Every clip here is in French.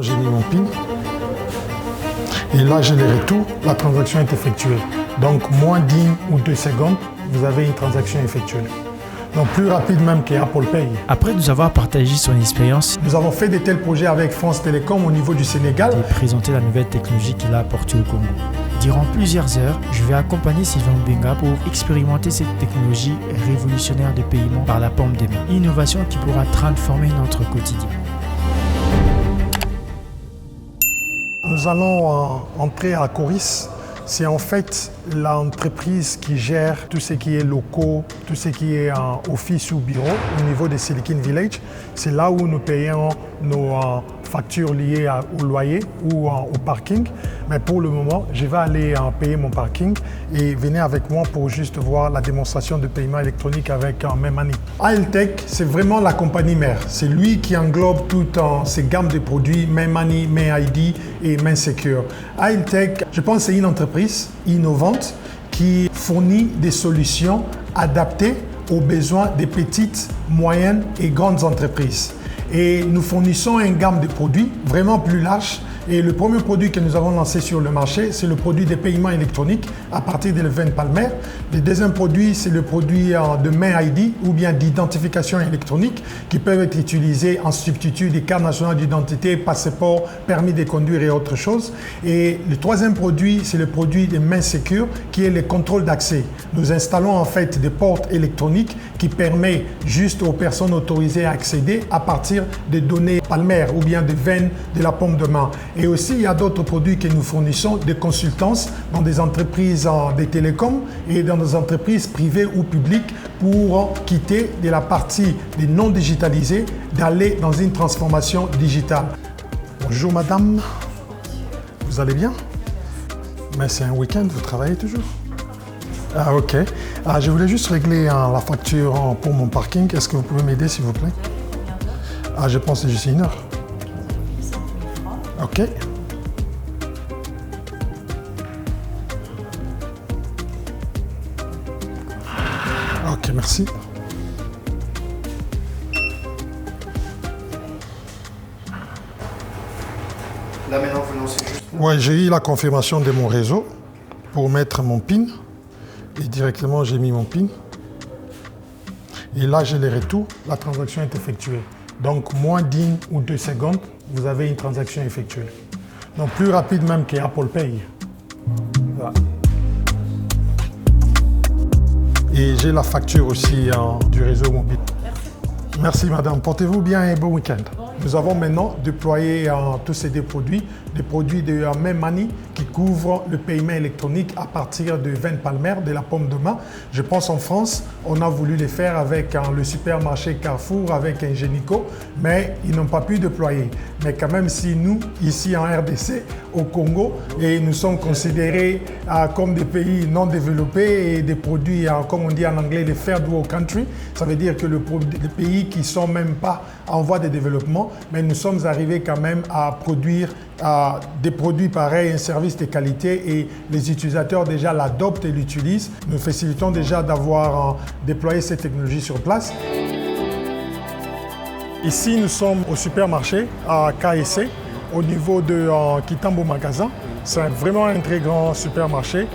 J'ai mis mon PIN et là j'ai les retours, la transaction est effectuée. Donc moins d'1 ou 2 secondes, vous avez une transaction effectuée. Donc plus rapide même qu'Apple Pay. Après nous avoir partagé son expérience, nous avons fait de tels projets avec France Télécom au niveau du Sénégal. Et présenté la nouvelle technologie qu'il a apportée au Congo. Durant plusieurs heures, je vais accompagner Sylvain Benga pour expérimenter cette technologie révolutionnaire de paiement par la paume des mains. Une innovation qui pourra transformer notre quotidien. Nous allons entrer à Coris. C'est en fait l'entreprise qui gère tout ce qui est locaux, tout ce qui est office ou bureau au niveau de Silicon Village. C'est là où nous payons nos factures liées au loyer ou au parking. Mais pour le moment, je vais aller payer mon parking et venez avec moi pour juste voir la démonstration de paiement électronique avec MayMoney. ALTech, c'est vraiment la compagnie mère. C'est lui qui englobe toutes ces gammes de produits MayMoney, MayID et MaySecure. ALTech, je pense que c'est une entreprise innovante qui fournit des solutions adaptées aux besoins des petites, moyennes et grandes entreprises. Et nous fournissons une gamme de produits vraiment plus large. Et le premier produit que nous avons lancé sur le marché, c'est le produit de paiement électronique à partir de l'event Palmer. Le deuxième produit, c'est le produit de MayID ou bien d'identification électronique qui peuvent être utilisés en substitut des cartes nationales d'identité, passeport, permis de conduire et autres choses. Et le troisième produit, c'est le produit de MaySecure qui est le contrôle d'accès. Nous installons en fait des portes électroniques qui permettent juste aux personnes autorisées à accéder à partir des données Palmer ou bien des veines de la paume de main. Et aussi, il y a d'autres produits que nous fournissons, des consultances dans des entreprises des télécoms et dans des entreprises privées ou publiques pour quitter de la partie des non digitalisés, d'aller dans une transformation digitale. Bonjour madame, vous allez bien? Mais c'est un week-end, vous travaillez toujours? Ah ok. Je voulais juste régler la facture pour mon parking. Est-ce que vous pouvez m'aider s'il vous plaît? Je pense que c'est juste 1 heure. Ok. Ok, merci. Là maintenant vous lancez juste. Ouais, j'ai eu la confirmation de mon réseau pour mettre mon PIN. Et directement j'ai mis mon PIN. Et là j'ai les retours, la transaction est effectuée. Donc moins d'1 ou 2 secondes, vous avez une transaction effectuée. Donc plus rapide même qu'Apple Pay. Voilà. Et j'ai la facture aussi du réseau mobile. Merci madame, portez-vous bien et bon week-end. Nous avons maintenant déployé tous ces produits de MayMoney qui couvrent le paiement électronique à partir de 20 Palmer, de la paume de main. Je pense en France, on a voulu les faire avec le supermarché Carrefour, avec Ingenico, mais ils n'ont pas pu déployer. Mais quand même, si nous, ici en RDC, au Congo, et nous sommes considérés comme des pays non développés et des produits, comme on dit en anglais, les third world country, ça veut dire que les pays qui ne sont même pas en voie de développement, mais nous sommes arrivés quand même à produire des produits pareils, un service de qualité et les utilisateurs déjà l'adoptent et l'utilisent. Nous facilitons déjà d'avoir déployé cette technologie sur place. Ici, nous sommes au supermarché à KSC, au niveau de Kitambo Magasin. C'est vraiment un très grand supermarché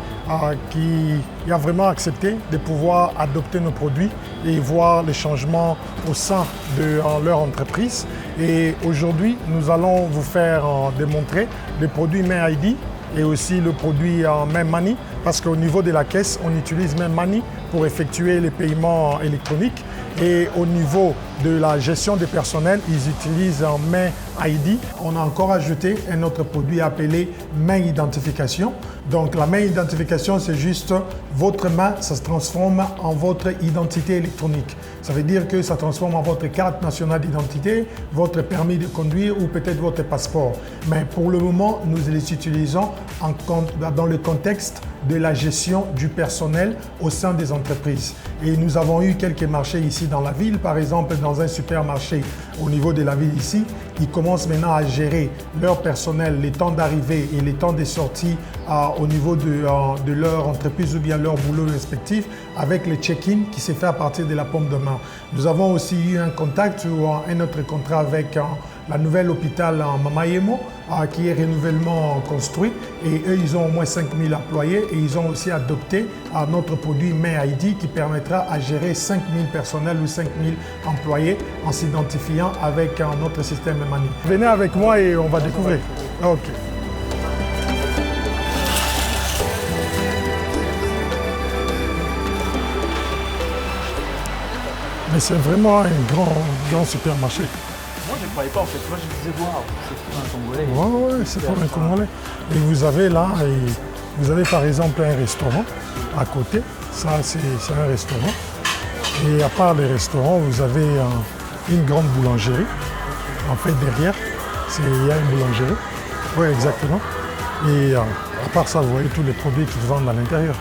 qui a vraiment accepté de pouvoir adopter nos produits et voir les changements au sein de leur entreprise. Et aujourd'hui, nous allons vous faire démontrer les produits MayID et aussi le produit MayMoney parce qu'au niveau de la caisse, on utilise MayMoney pour effectuer les paiements électroniques. Et au niveau de la gestion des personnels, ils utilisent MayID. On a encore ajouté un autre produit appelé MayIdentification. Donc la MayIdentification, c'est juste votre main, ça se transforme en votre identité électronique. Ça veut dire que ça transforme en votre carte nationale d'identité, votre permis de conduire ou peut-être votre passeport. Mais pour le moment, nous les utilisons dans le contexte de la gestion du personnel au sein des entreprises. Et nous avons eu quelques marchés ici dans la ville, par exemple dans un supermarché au niveau de la ville ici, ils commencent maintenant à gérer leur personnel, les temps d'arrivée et les temps de sortie au niveau de leur entreprise ou bien leur boulot respectif avec le check-in qui s'est fait à partir de la paume de main. Nous avons aussi eu un contact ou un autre contrat avec la nouvelle hôpital en Mamayemo qui est renouvellement construit. Et eux, ils ont au moins 5000 employés et ils ont aussi adopté notre produit MayID qui permettra à gérer 5000 personnels ou 5000 employés en s'identifiant avec notre système Mani. Venez avec moi et on va découvrir. Ok. Mais c'est vraiment un grand supermarché. Moi, je ne croyais pas en fait. Moi, je disais, waouh, c'est pour un Congolais. Oui, c'est pour un Congolais. Et vous avez là, vous avez par exemple un restaurant à côté. Ça, c'est un restaurant. Et à part les restaurants, vous avez une grande boulangerie. En fait, derrière, il y a une boulangerie. Oui, exactement. Et à part ça, vous voyez tous les produits qu'ils vendent à l'intérieur.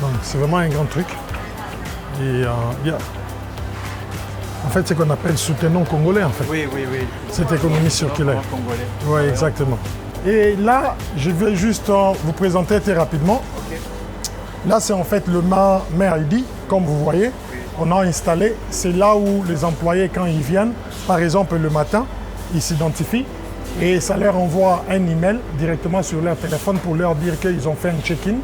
Donc, c'est vraiment un grand truc. Et en fait, c'est ce qu'on appelle soutenons congolais, en fait. Oui. Cette économie circulaire. Oui, exactement. Et là, je vais juste vous présenter très rapidement. Okay. Là, c'est en fait le MayID, comme vous voyez. On a installé, c'est là où les employés, quand ils viennent, par exemple le matin, ils s'identifient et ça leur envoie un email directement sur leur téléphone pour leur dire qu'ils ont fait un check-in.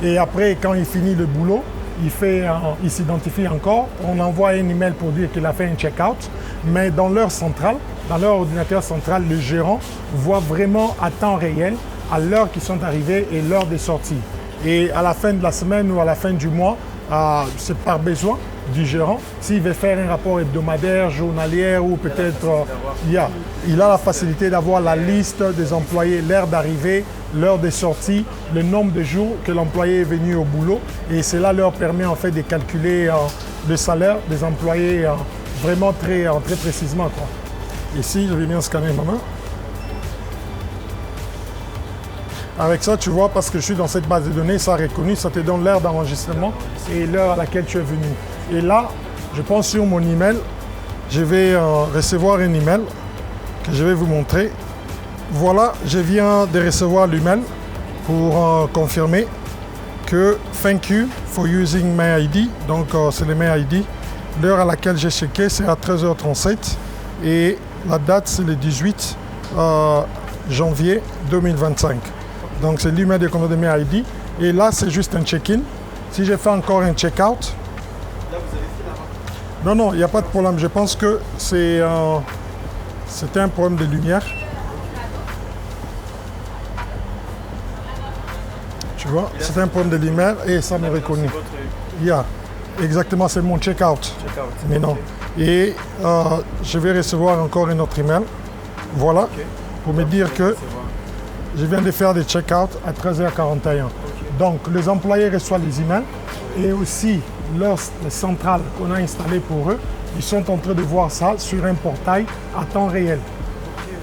Et après, quand il finit le boulot, il s'identifie encore, on envoie un email pour dire qu'il a fait un check-out, mais dans leur centrale, dans leur ordinateur central, le gérant voit vraiment à temps réel, à l'heure qu'ils sont arrivés et l'heure des sorties. Et à la fin de la semaine ou à la fin du mois, c'est par besoin du gérant. S'il veut faire un rapport hebdomadaire, journalier ou peut-être, il a la facilité d'avoir la liste des employés, l'heure d'arrivée, l'heure de sortie, le nombre de jours que l'employé est venu au boulot. Et cela leur permet en fait de calculer le salaire des employés vraiment très précisément, quoi. Ici, je vais bien scanner ma main. Avec ça, tu vois, parce que je suis dans cette base de données, ça a reconnu, ça te donne l'heure d'enregistrement et l'heure à laquelle tu es venu. Et là, je pense sur mon email, je vais recevoir un email que je vais vous montrer. Voilà, je viens de recevoir l'email pour confirmer que thank you for using MayID. Donc, c'est le MayID. L'heure à laquelle j'ai checké, c'est à 13h37 et la date, c'est le 18 janvier 2025. Donc, c'est l'email de compte de MayID. Et là, c'est juste un check-in. Si je fais encore un check-out... Là, vous avez fait la... Non, il n'y a pas de problème. Je pense que c'était un problème de lumière. Tu vois, c'est un problème de lumière et ça me reconnaît. Exactement, c'est mon check-out. Mais non. Et je vais recevoir encore un autre email. Voilà, pour me dire que je viens de faire des check-out à 13h41. Donc, les employés reçoivent les emails et aussi leur centrale qu'on a installée pour eux, ils sont en train de voir ça sur un portail à temps réel.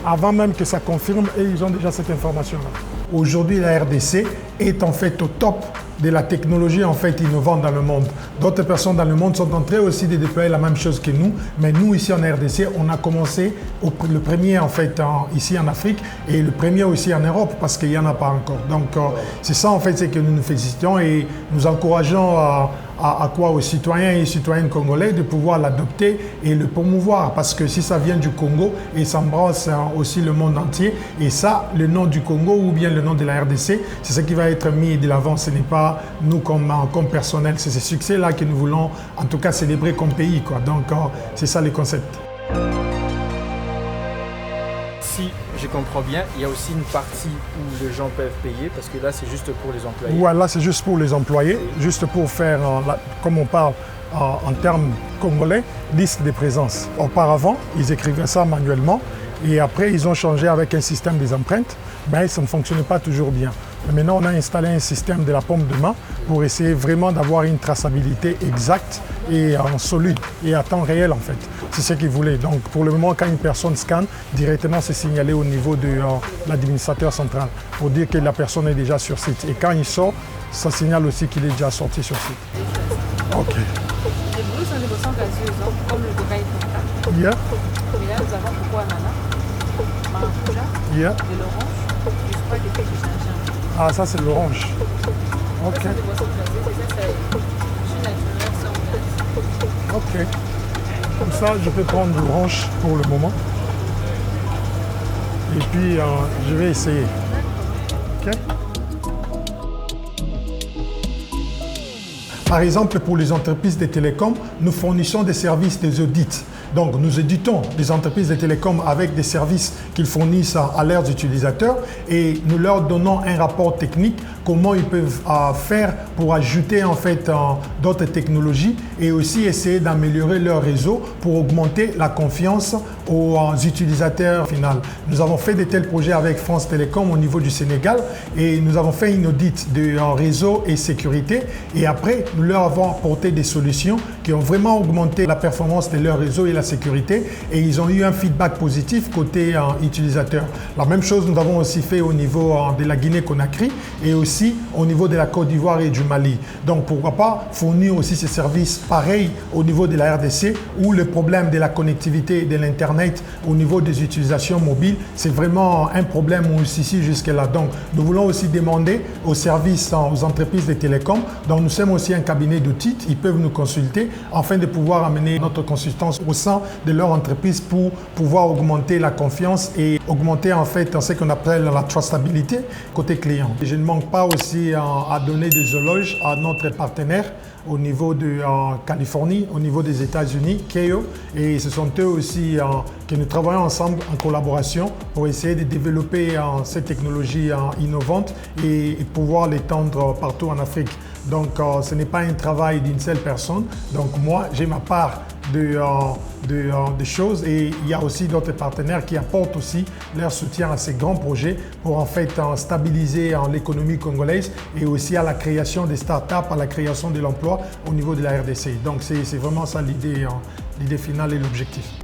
Avant même que ça confirme, et ils ont déjà cette information-là. Aujourd'hui, la RDC est en fait au top de la technologie en fait innovante dans le monde. D'autres personnes dans le monde sont en train aussi de déployer la même chose que nous, mais nous ici en RDC, on a commencé le premier en fait ici en Afrique et le premier aussi en Europe parce qu'il n'y en a pas encore. Donc c'est ça en fait, c'est que nous nous félicitons et nous encourageons aux citoyens et citoyennes congolais de pouvoir l'adopter et le promouvoir parce que si ça vient du Congo et ça embrasse aussi le monde entier et ça, le nom du Congo ou bien le nom de la RDC, c'est ce qui va être mis de l'avant. Ce n'est pas nous comme personnel, c'est ce succès-là que nous voulons en tout cas célébrer comme pays, quoi. Donc c'est ça le concept. Si je comprends bien, il y a aussi une partie où les gens peuvent payer parce que là c'est juste pour les employés. Ouais, là c'est juste pour les employés, juste pour faire, comme on parle en termes congolais, liste de présence. Auparavant, ils écrivaient ça manuellement et après ils ont changé avec un système des empreintes, mais ça ne fonctionnait pas toujours bien. Mais maintenant, on a installé un système de la paume de main pour essayer vraiment d'avoir une traçabilité exacte et solide et à temps réel en fait. C'est ce qu'ils voulaient. Donc pour le moment, quand une personne scanne, directement c'est signalé au niveau de l'administrateur central pour dire que la personne est déjà sur site. Et quand il sort, ça signale aussi qu'il est déjà sorti sur site. Ok. Les bruits sont des boissons gazeuses, comme le coca et le Yeah. Mais là, nous avons beaucoup ananas, maracuja, Yeah. de l'orange, je crois que c'est du gingembre. Ah, ça c'est l'orange. Ok. Ça, c'est des boissons gazeuses et ça, c'est jus naturel sans gaz. Ok. Comme ça, je peux prendre l'orange pour le moment. Et puis, je vais essayer. OK? Par exemple, pour les entreprises de télécom, nous fournissons des services des audits. Donc, nous auditons les entreprises de télécom avec des services qu'ils fournissent à leurs utilisateurs et nous leur donnons un rapport technique, comment ils peuvent faire pour ajouter en fait d'autres technologies et aussi essayer d'améliorer leur réseau pour augmenter la confiance aux utilisateurs finaux. Nous avons fait de tels projets avec France Télécom au niveau du Sénégal et nous avons fait une audit de réseau et sécurité et après, nous leur avons apporté des solutions qui ont vraiment augmenté la performance de leur réseau et la sécurité et ils ont eu un feedback positif côté utilisateur. La même chose nous avons aussi fait au niveau de la Guinée-Conakry et aussi au niveau de la Côte d'Ivoire et du Mali. Donc pourquoi pas fournir aussi ces services pareils au niveau de la RDC où le problème de la connectivité et de l'Internet au niveau des utilisations mobiles, c'est vraiment un problème aussi jusque-là. Donc nous voulons aussi demander aux services, aux entreprises de télécom, donc nous sommes aussi un cabinet d'outils, ils peuvent nous consulter afin de pouvoir amener notre consultance au sein de leur entreprise pour pouvoir augmenter la confiance et augmenter en fait ce qu'on appelle la trustabilité côté client. Et je ne manque pas aussi à donner des éloges à notre partenaire au niveau de Californie, au niveau des États-Unis, Keio, et ce sont eux aussi que nous travaillons ensemble en collaboration pour essayer de développer cette technologie innovante et pouvoir l'étendre partout en Afrique. Donc ce n'est pas un travail d'une seule personne, donc moi j'ai ma part de choses et il y a aussi d'autres partenaires qui apportent aussi leur soutien à ces grands projets pour en fait stabiliser l'économie congolaise et aussi à la création des startups, à la création de l'emploi au niveau de la RDC. Donc c'est vraiment ça l'idée finale et l'objectif.